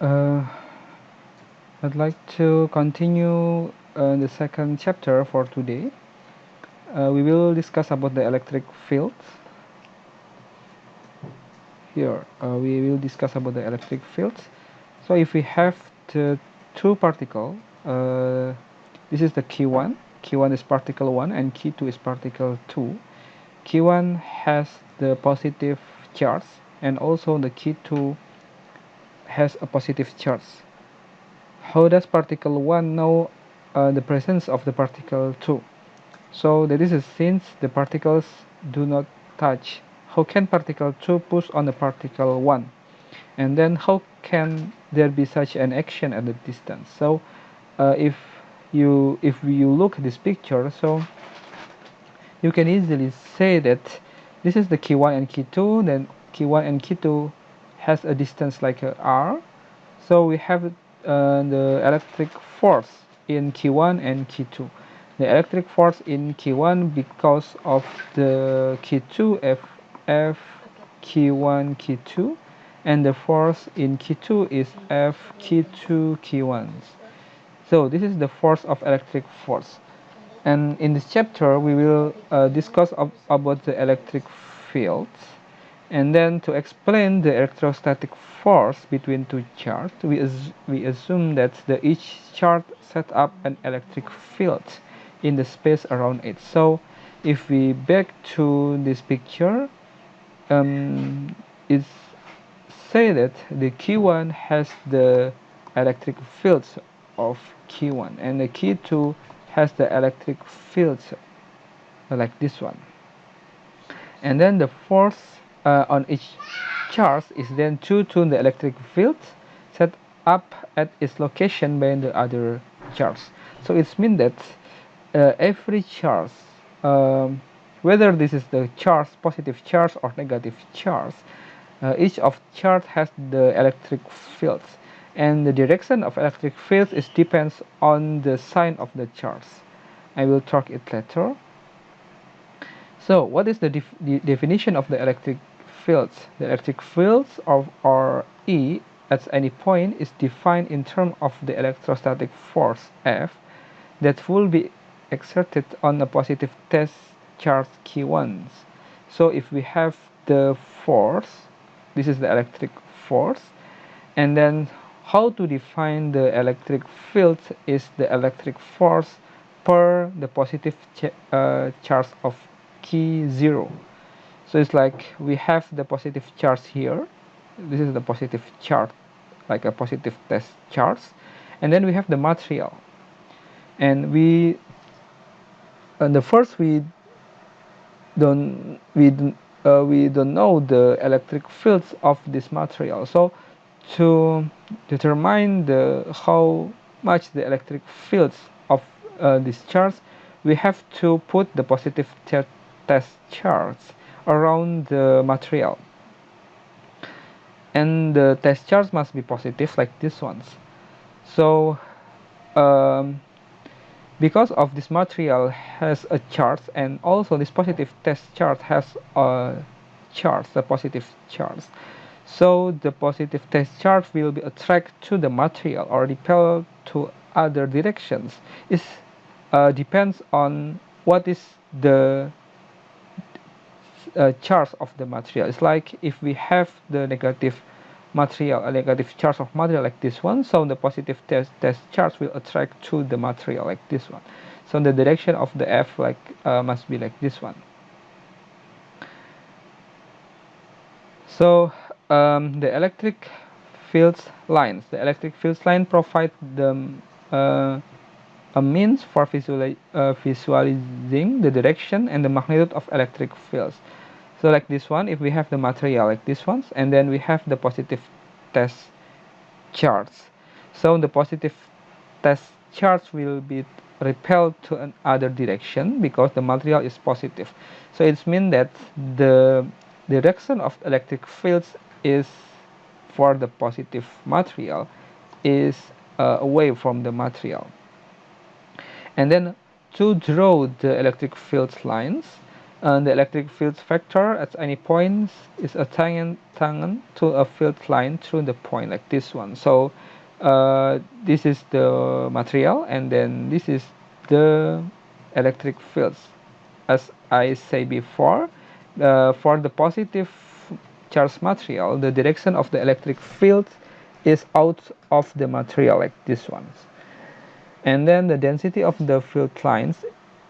Uh, I'd like to continue the second chapter for today. We will discuss about the electric field. Here, we will discuss about the electric fields. So if we have the two particle, this is the Q1. Q1 is particle 1 and Q2 is particle 2. Q1 has the positive charge and also the Q2 has a positive charge. How does particle 1 know the presence of the particle 2? So that is since the particles do not touch. How can particle 2 push on the particle 1? And then how can there be such an action at the distance? So if you look at this picture, so you can easily say that this is the Q1 and Q2, then Q1 and Q2 has a distance like a R. So we have the electric force in Q1 and Q2. The electric force in Q1 because of the Q2 F Q1 Q2, and the force in Q2 is F Q2 Q1. So this is the force of electric force. And in this chapter we will discuss about the electric fields. And then to explain the electrostatic force between two charges, we assume that each charge set up an electric field in the space around it. So if we back to this picture, it's say that the Q1 has the electric fields of Q1 and the Q2 has the electric fields like this one. And then the force on each charge is then due to the electric field set up at its location by the other charge. So it means that every charge, whether this is the charge, positive charge or negative charge, each of charge has the electric fields, and the direction of electric fields depends on the sign of the charge. I will talk it later. So what is the definition of the electric fields? The electric fields or E at any point is defined in terms of the electrostatic force F that will be exerted on a positive test charge Q1. So if we have the force, this is the electric force, and then how to define the electric field is the electric force per the positive charge of Q0. So it's like we have the positive charge here. This is the positive charge, like a positive test charge, and then we have the material. And we don't know the electric fields of this material. So to determine how much the electric fields of this charge, we have to put the positive test charge around the material, and the test charge must be positive like this ones. So because of this material has a charge, and also this positive test charge has a charge, a positive charge, so the positive test charge will be attracted to the material or repel to other directions. It depends on what is the charge of the material. It's like if we have the negative material, a negative charge of material like this one, so the positive test charge will attract to the material like this one. So the direction of the F must be like this one. So the electric fields lines. The electric fields line provide the a means for visualizing the direction and the magnitude of electric fields. So like this one, if we have the material like this one, and then we have the positive test charge. So the positive test charge will be repelled to another direction because the material is positive. So it means that the direction of electric fields is for the positive material is away from the material. And then to draw the electric field lines, And the electric field vector at any point is a tangent to a field line through the point, like this one. So this is the material, and then this is the electric fields. As I say before, for the positive charged material, the direction of the electric field is out of the material, like this one. And then the density of the field lines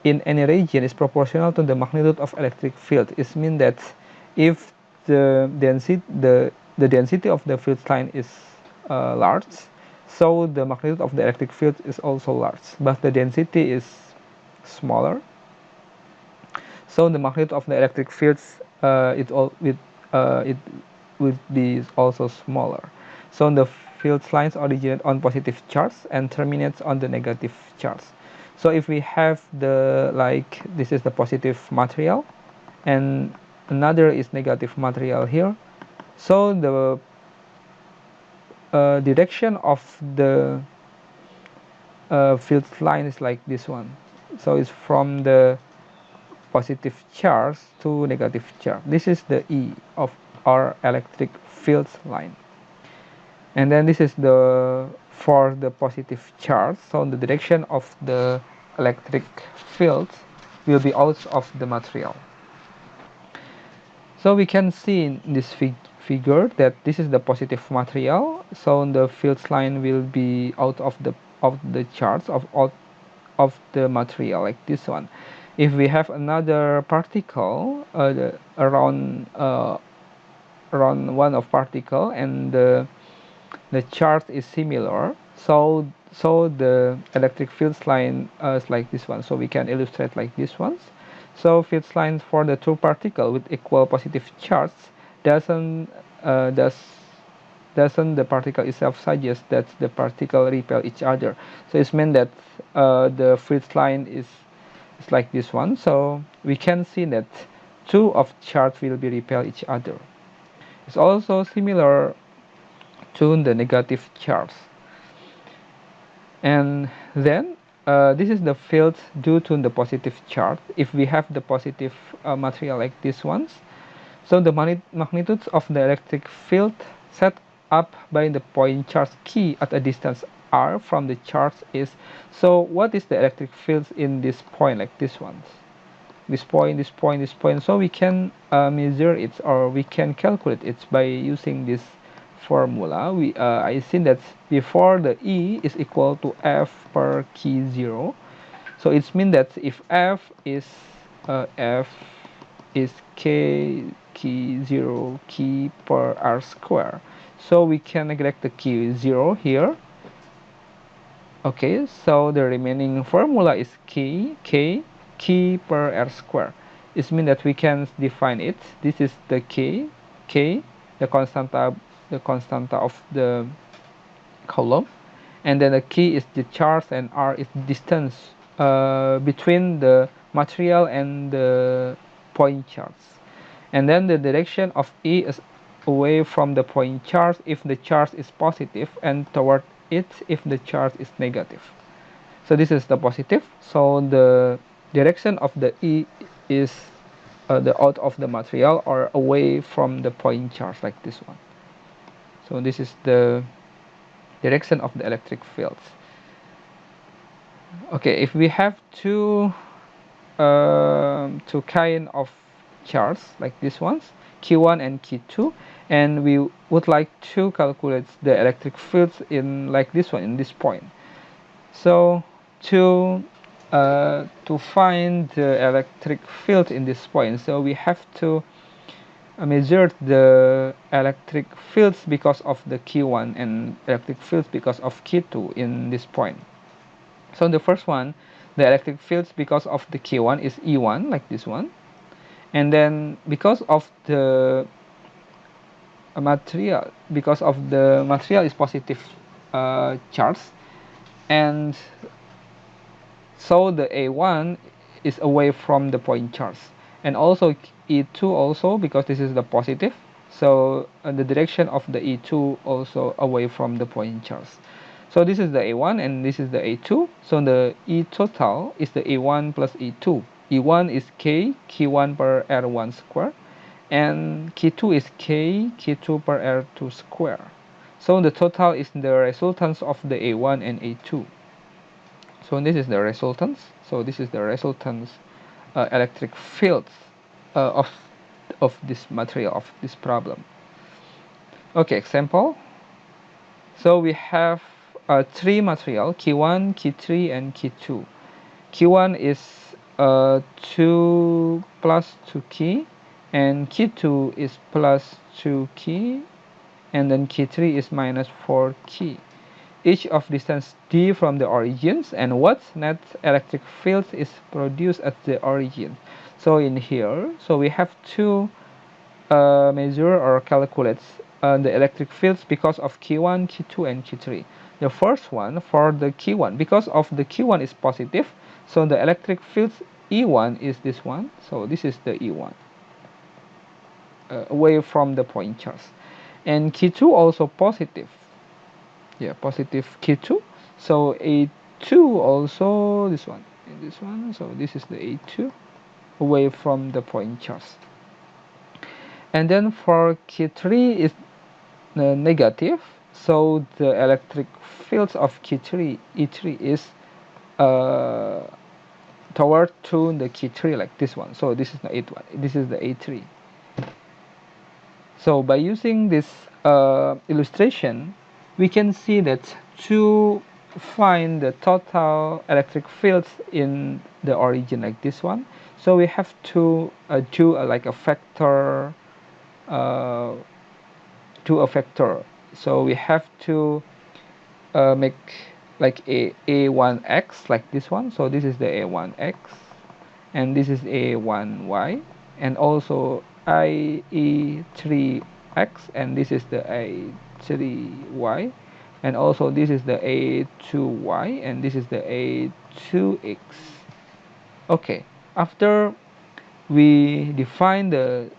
in any region is proportional to the magnitude of electric field. It means that if the density of the field line is large, so the magnitude of the electric field is also large, but the density is smaller, so the magnitude of the electric fields it will be also smaller. So the field lines originate on positive charge and terminates on the negative charge. So if we have the, like, this is the positive material and another is negative material here, so the direction of the field line is like this one. So it's from the positive charge to negative charge. This is the E of our electric field line. And then this is the for the positive charge, so the direction of the electric field will be out of the material. So we can see in this figure that this is the positive material, so the field line will be out of the charge of the material, like this one. If we have another particle around one of particle and the charge is similar, so the electric field line is like this one. So we can illustrate like this ones. So field lines for the two particle with equal positive charge doesn't the particle itself suggest that the particle repel each other. So it's meant that the field line is like this one. So we can see that two of charge will be repel each other. It's also similar to the negative charge. And then this is the field due to the positive charge. If we have the positive material like this ones, so the magnitudes of the electric field set up by the point charge key at a distance r from the charge is, so what is the electric field in this point, like this ones? This point, this point, this point. So we can measure it, or we can calculate it by using this formula. I seen that before the E is equal to F per key 0. So it means that if F is K key 0 key per R square, so we can neglect the key 0 here. Okay, so the remaining formula is K per R square. It means that we can define it. This is the K, the constanta of the column, and then the key is the charge and R is distance between the material and the point charge. And then the direction of E is away from the point charge if the charge is positive, and toward it if the charge is negative. So this is the positive, so the direction of the E is the out of the material or away from the point charge, like this one. So this is the direction of the electric fields. Okay, if we have two kind of charts like this ones, Q1 and Q2, and we would like to calculate the electric fields in like this one, in this point. So to find the electric field in this point, so we have to measure the electric fields because of the Q1 and electric fields because of Q2 in this point. So the first one, the electric fields because of the Q1 is E1, like this one. And then because of the material is positive charge, and so the A1 is away from the point charge, and also E2 also, because this is the positive, so the direction of the E2 also away from the point charge. So this is the A1 and this is the A2, so the E total is the A1 plus E2. E1 is K, Q1 per R1 square, and Q2 is K, Q2 per R2 square. So the total is the resultance of the A1 and A2. So this is the resultance. So this is the resultance electric fields of this material, of this problem. Okay, example. So we have three material, Q1, Q3, and Q2. Q1 is 2 plus 2 key, and Q2 is plus 2 key, and then Q3 is minus 4 key. Each of distance d from the origins, and what net electric field is produced at the origin. So in here, so we have to measure or calculate the electric fields because of Q1, Q2, and Q3. The first one for the Q1, because of the Q1 is positive, so the electric field E1 is this one. So this is the E1 away from the point charge. And Q2 also positive. Yeah, positive Q2. So A2 also this one. And this one. So this is the A2 away from the point charge. And then for Q3 is negative. So the electric fields of Q3 E3 is toward to the Q3 like this one. So this is the A1. This is the A3. So by using this illustration, we can see that to find the total electric fields in the origin like this one, so we have to do like a factor to a factor. So we have to make like a1x like this one. So this is the a1x, and this is a1y, and also ie3x, and this is the a3y, and also this is the a2y, and this is the a2x. Okay, after we define the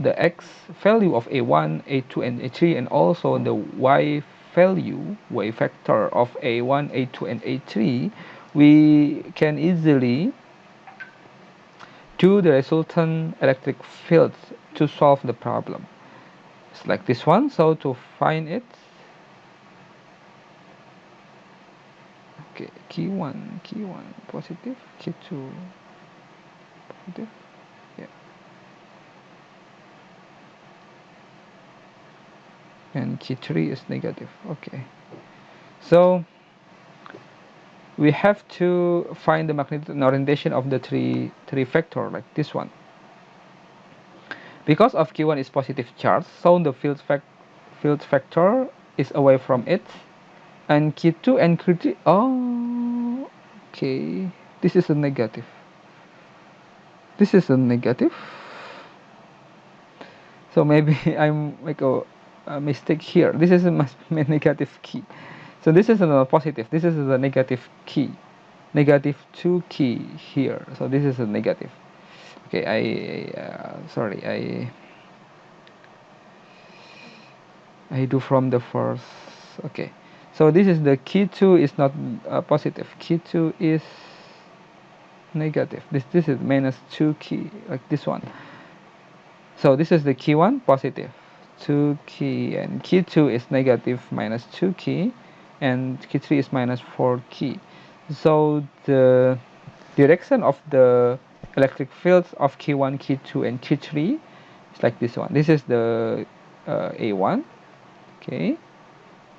x value of a1, a2, and a3, and also the y value, y factor of a1, a2, and a3, we can easily do the resultant electric fields to solve the problem. It's like this one. So to find it, okay, Q1 positive, Q2 positive, yeah, and Q3 is negative. Okay, so we have to find the magnitude and orientation of the three factor like this one. Because of Q1 is positive charge, so the field factor is away from it, and Q2 and Q3, oh, okay, this is a negative. This is a negative. So maybe I'm like a mistake here. This is a negative key. So this is a positive. This is a negative key. Negative 2 key here. So this is a negative. Okay, sorry, I do from the first. Okay, so this is the key 2 is not positive. Key 2 is negative. This is minus 2 key like this one. So this is the key 1 positive 2 key, and key 2 is negative minus 2 key, and key 3 is minus 4 key. So the direction of the electric fields of key 1, key 2, and key 3 is like this one. This is the A1, okay,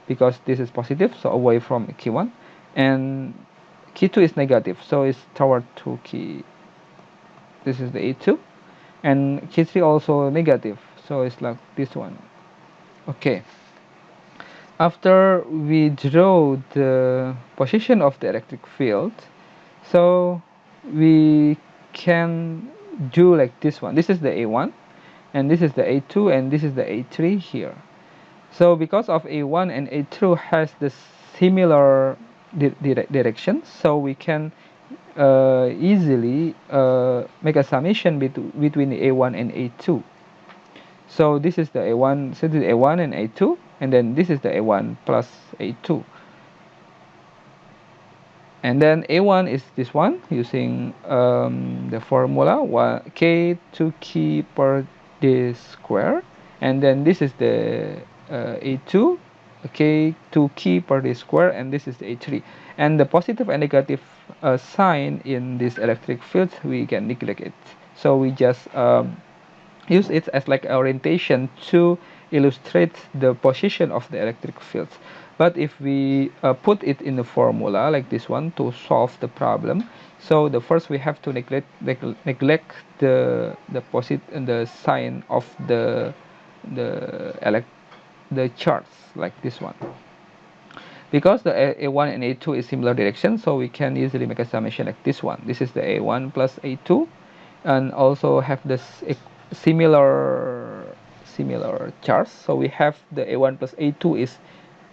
because this is positive, so away from key 1, and key 2 is negative, so it's toward 2 key. This is the A2, and key 3 also negative, so it's like this one. Okay, after we draw the position of the electric field, so we can do like this one. This is the A1, and this is the A2, and this is the A3 here. So because of A1 and A2 has the similar directions, so we can easily make a summation between the A1 and A2. So this is the A1, so this is A1 and A2, and then this is the A1 plus A2. And then A1 is this one using the formula K2 per d square, and then this is the A2 K2 per d square, and this is the A3. And the positive and negative sign in this electric field we can neglect it, so we just use it as like orientation to illustrate the position of the electric fields. But if we put it in the formula like this one to solve the problem, so the first we have to neglect the sign of the the charts like this one, because the A1 and A2 is similar direction, so we can easily make a summation like this one. This is the A1 plus A2, and also have this similar charts. So we have the A1 plus A2 is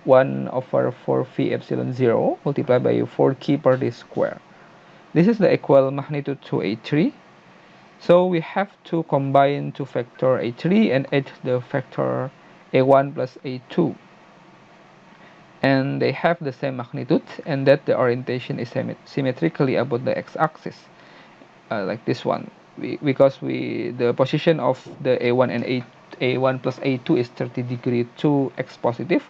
1 over 4 phi epsilon 0 multiplied by 4 k per d square. This is the equal magnitude to A3. So we have to combine to factor A3 and add the factor A1 plus A2. And they have the same magnitude, and that the orientation is symmetrically about the x-axis, like this one. Because the position of the A1 and A1 plus A2 is 30 degree to x positive,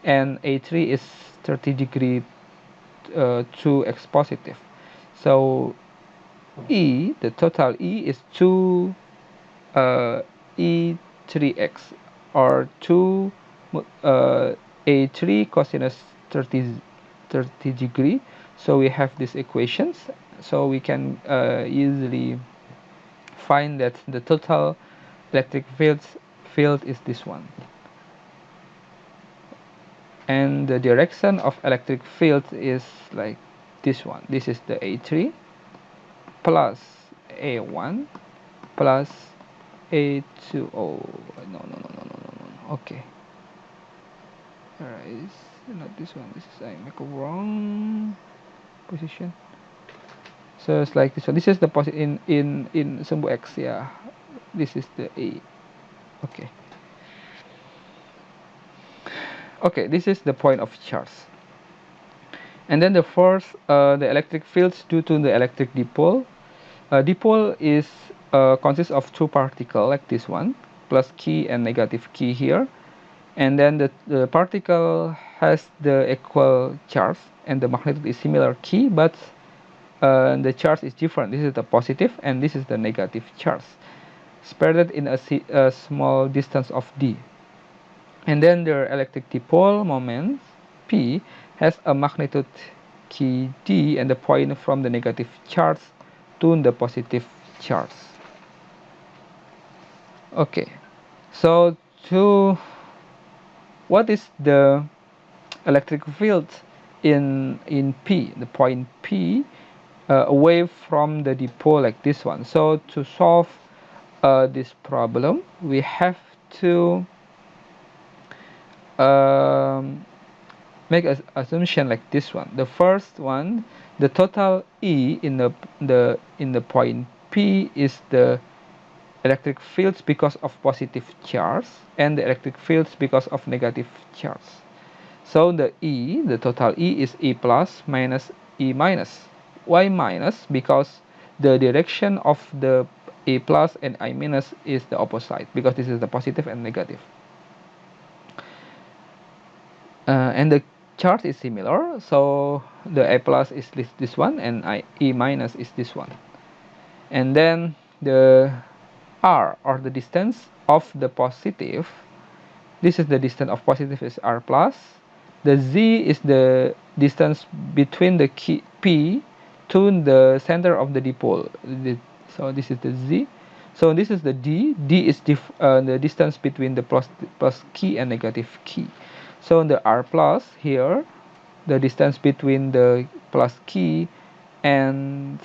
and A3 is 30 degree to x positive. So the total E is 2 E3x, or 2 A3 cosinus 30 degree. So we have these equations, so we can easily find that the total electric field is this one, and the direction of electric field is like this one. This is the A3 plus A1 plus A2. Oh, no. Okay, alright, not this one. This is, I make a wrong position. So it's like this one. This is the in Sumbu X. Yeah, this is the A. Okay. Okay, this is the point of charge. And then the fourth, the electric fields due to the electric dipole. Dipole is consists of two particles like this one, plus key and negative key here. And then the particle has the equal charge, and the magnitude is similar key, but the charge is different. This is the positive, and this is the negative charge, spread in a small distance of d. And then the electric dipole moment P has a magnitude kd, and the point from the negative charge to the positive charge. Okay, so what is the electric field in P, the point P, away from the dipole like this one? So to solve this problem, we have to make an assumption like this one. The first one, the total E in the point P is the electric fields because of positive charge, and the electric fields because of negative charge. So the total E is E plus minus E minus. Why minus? Because the direction of the E plus and I minus is the opposite, because this is the positive and negative. And the charge is similar, so the A plus is this one, and E minus is this one. And then the R, or the distance of the positive, this is the distance of positive, is R plus. The Z is the distance between the key P to the center of the dipole. So this is the Z. So this is the D. D is the distance between the plus key and negative key. So the R plus here, the distance between the plus key and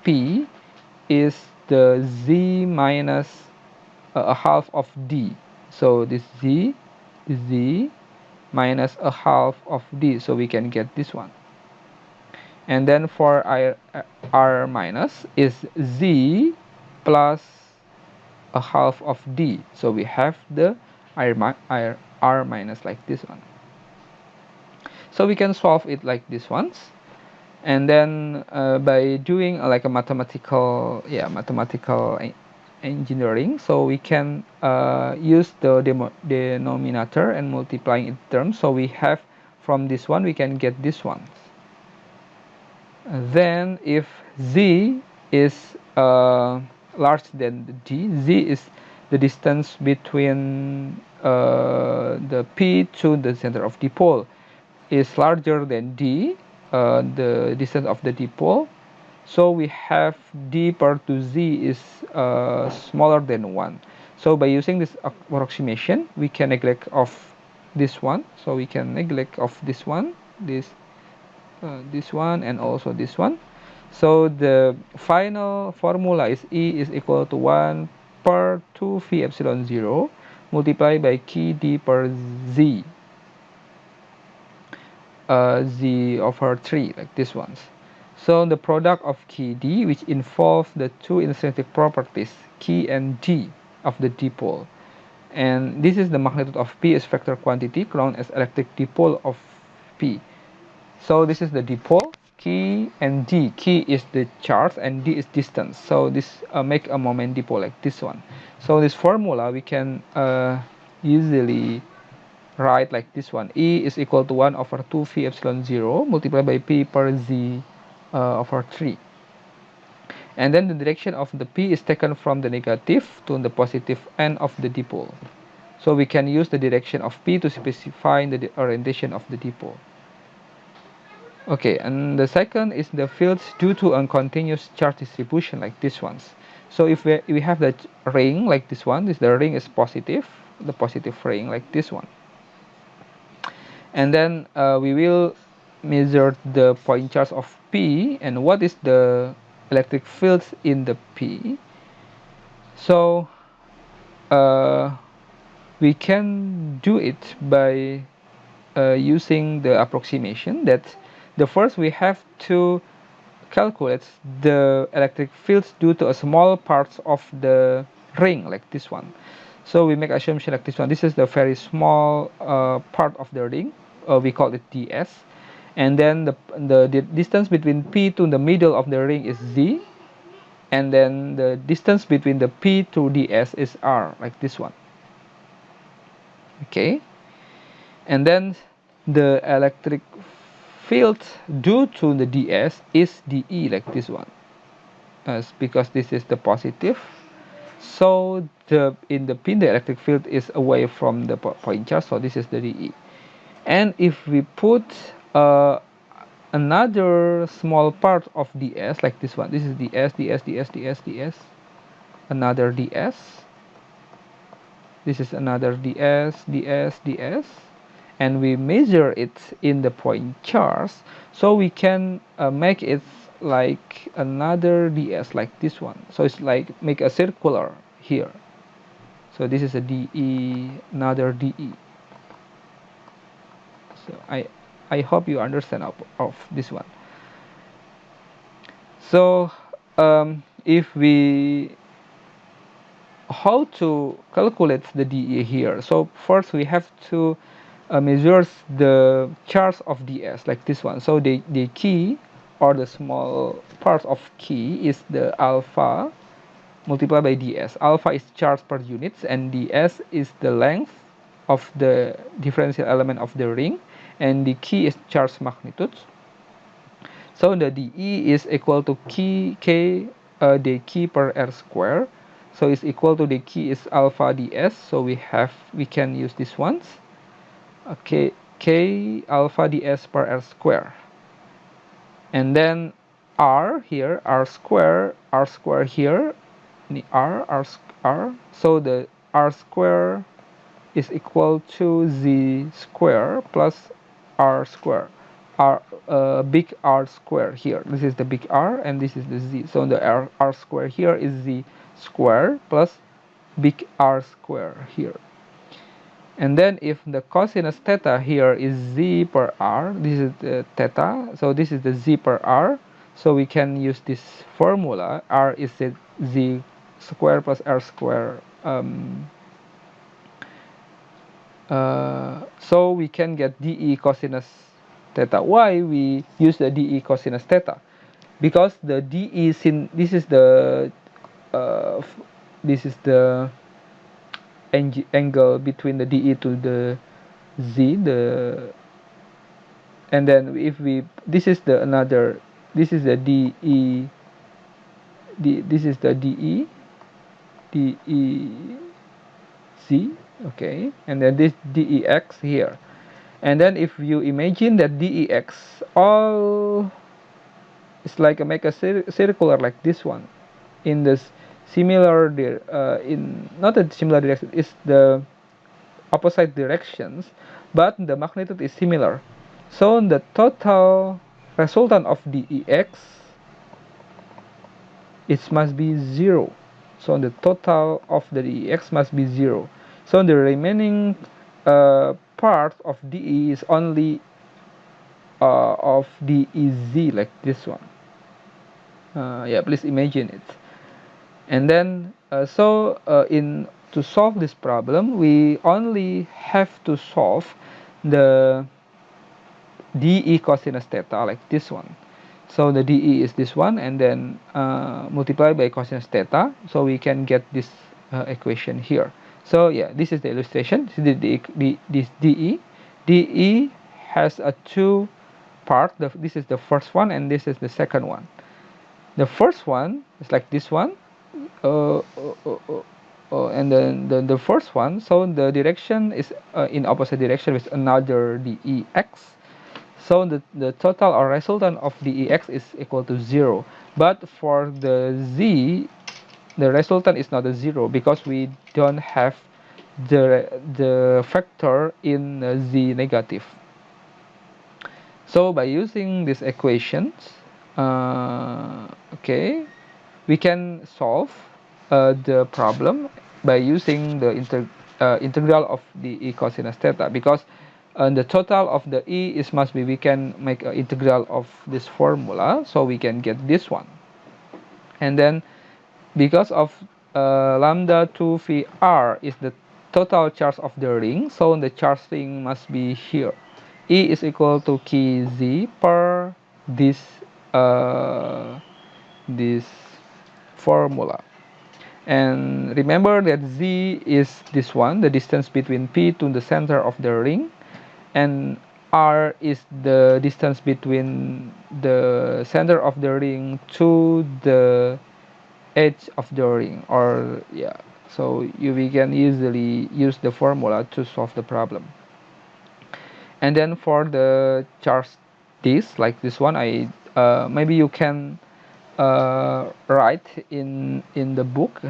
P is the Z minus a half of D. So this Z minus a half of D. So we can get this one. And then for R minus is Z plus a half of D. So we have the R minus like this one. So we can solve it like this ones. And then by doing like a mathematical engineering, so we can use the denominator and multiplying in terms. So we have from this one we can get this one. Then if z is larger than d, z is the distance between the p to the center of dipole, is larger than d, the distance of the dipole. So we have d per to z is smaller than 1. So by using this approximation, we can neglect of this one. So we can neglect of this one, this one, and also this one. So the final formula is E is equal to 1 per 2 phi epsilon 0 multiplied by k d per z, z over 3, like this ones. So the product of k d, which involves the two intrinsic properties k and d of the dipole, and this is the magnitude of p is vector quantity known as electric dipole of p. So this is the dipole, k and d. K is the charge and d is distance. So this make a moment dipole like this one. So this formula we can easily write like this one. E is equal to 1 over 2 phi epsilon 0 multiplied by p per z over 3. And then the direction of the p is taken from the negative to the positive end of the dipole. So we can use the direction of p to specify the orientation of the dipole. Okay, and the second is the fields due to uncontinuous charge distribution like this ones. So if we have the ring like this one, the ring is positive, the positive ring like this one. And then we will measure the point charge of P and what is the electric fields in the P. So we can do it by using the approximation that the first we have to calculate the electric fields due to a small parts of the ring like this one. So we make assumption like this one. This is the very small part of the ring. We call it ds, and then the distance between p to the middle of the ring is z, and then the distance between the p to ds is r, like this one. Okay, and then the electric field due to the ds is dE, like this one, because this is the positive. So in the pin the electric field is away from the point charge, so this is the dE. And if we put another small part of ds like this one, this is ds, another ds, this is another ds, and we measure it in the point charge, so we can make it like another ds like this one. So it's like make a circular here. So this is a dE, another dE. So I hope you understand of this one. So if we how to calculate the dE here, so first we have to measure the charge of ds like this one. So the key or the small part of key is the alpha multiplied by ds. Alpha is charge per units and ds is the length of the differential element of the ring, and the key is charge magnitude. So the dE is equal to k the key per r square. So it's equal to the key is alpha ds. So we can use this ones. Okay, k alpha ds per r square. And then r here, r square here, r. So the r square is equal to z square plus r square. Big R square here. This is the big R and this is the z. So the r square here is z square plus big R square here. And then if the cosinus theta here is z per r, this is the theta, so this is the z per r. So we can use this formula. R is the z square plus r square. So we can get dE cosinus theta. Why we use the dE cosinus theta? Because the dE sin, this is the uh, angle between the dE to the z, and then if we, this is the another, this is the dE, this is the dE z, okay, and then this dEx here. And then if you imagine that dEx all is like make a circular like this one in this similar in not a similar direction, it's the opposite directions, but the magnitude is similar. So the total resultant of dEx, it must be 0. So the total of the dEx must be 0. So the remaining part of dE is only of dEz, like this one. Yeah, please imagine it. And then in to solve this problem, we only have to solve the dE cosinus theta, like this one. So the dE is this one, and then multiply by cosinus theta, so we can get this equation here. So yeah, this is the illustration. So this dE. dE has a two part. This is the first one, and this is the second one. The first one is like this one, and then the first one, so the direction is in opposite direction with another dEx. So the total or resultant of dEx is equal to 0. But for the z, the resultant is not a 0 because we don't have the factor in z negative. So by using these equations, okay, we can solve the problem by using the integral of the e cosinus theta, because the total of the e is must be, we can make an integral of this formula, so we can get this one. And then because of lambda 2 phi r is the total charge of the ring, so the charge ring must be here. E is equal to kz per this formula. And remember that z is this one, the distance between P to the center of the ring, and r is the distance between the center of the ring to the edge of the ring, or yeah, so we can easily use the formula to solve the problem. And then for the charge disk like this one, I maybe you can write in the book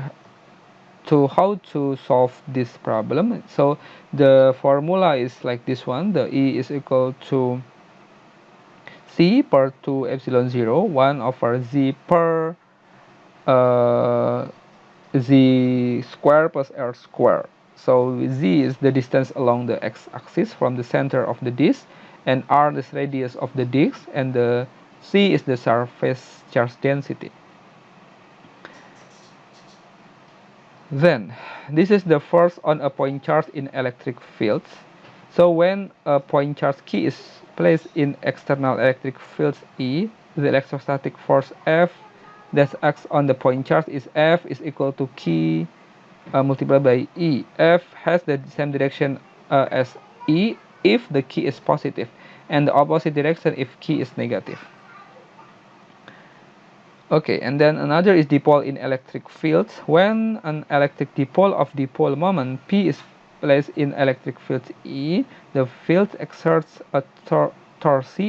to how to solve this problem. So the formula is like this one. The E is equal to C per 2 epsilon 0, 1 over Z per Z square plus R square. So Z is the distance along the x-axis from the center of the disk, and R is radius of the disk, and the C is the surface charge density. Then, this is the force on a point charge in electric fields. So when a point charge Q is placed in external electric fields E, the electrostatic force F that acts on the point charge is F is equal to Q multiplied by E. F has the same direction as E if the Q is positive, and the opposite direction if Q is negative. Okay, and then another is dipole in electric fields. When an electric dipole of dipole moment P is placed in electric field E, the field exerts a torque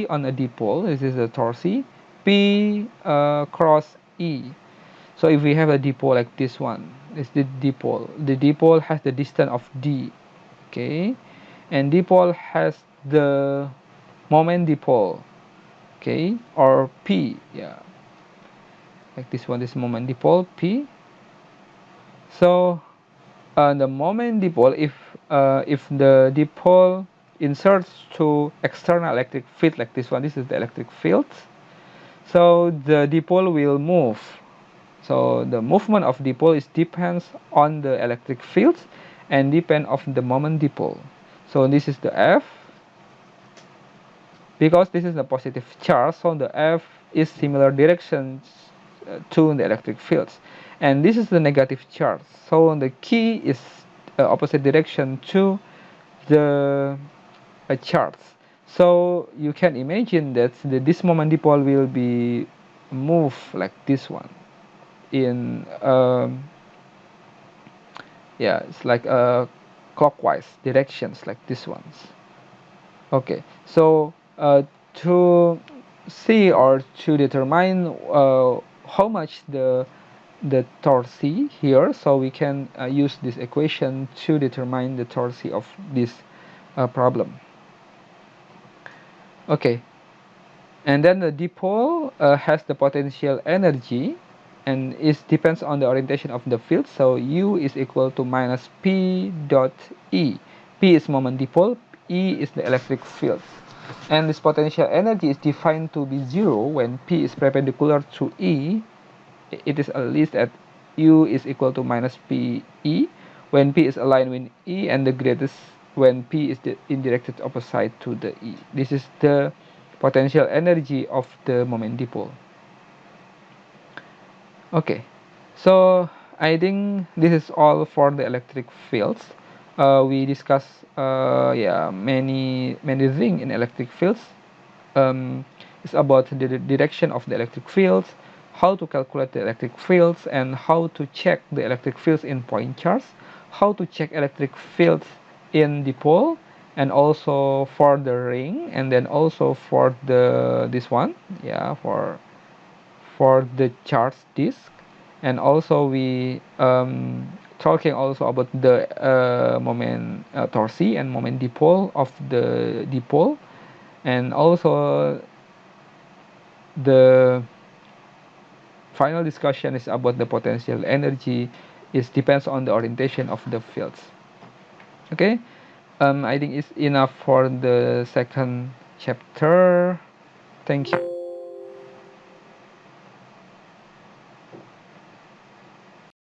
on a dipole. This is a torque P cross E. So if we have a dipole like this one, it's the dipole. The dipole has the distance of D, okay, and dipole has the moment dipole, okay, or P, yeah. Like this one, this moment dipole P. So the moment dipole, if the dipole inserts to external electric field like this one, this is the electric field, so the dipole will move. So the movement of dipole is depends on the electric field and depend of the moment dipole. So this is the F, because this is a positive charge, so the F is similar directions to the electric fields, and this is the negative charge, so the key is opposite direction to the charge. So you can imagine that this moment dipole will be moved like this one in yeah, it's like clockwise directions like this ones. Okay, so to see or to determine how much the torque here, so we can use this equation to determine the torque of this problem. Okay, and then the dipole has the potential energy, and it depends on the orientation of the field. So U is equal to minus P dot E. P is moment dipole, E is the electric field. And this potential energy is defined to be 0 when P is perpendicular to E. It is at least at U is equal to minus PE when P is aligned with E, and the greatest when P is in directed opposite to the E. This is the potential energy of the moment dipole. Okay, so I think this is all for the electric fields. We discussed yeah, many things in electric fields. It's about the direction of the electric fields, how to calculate the electric fields, and how to check the electric fields in point charts, how to check electric fields in dipole, and also for the ring, and then also for the this one, yeah, for the charge disk. And also we talking also about the moment torque and moment dipole of the dipole, and also the final discussion is about the potential energy. It depends on the orientation of the fields. Okay, I think it's enough for the second chapter. Thank you.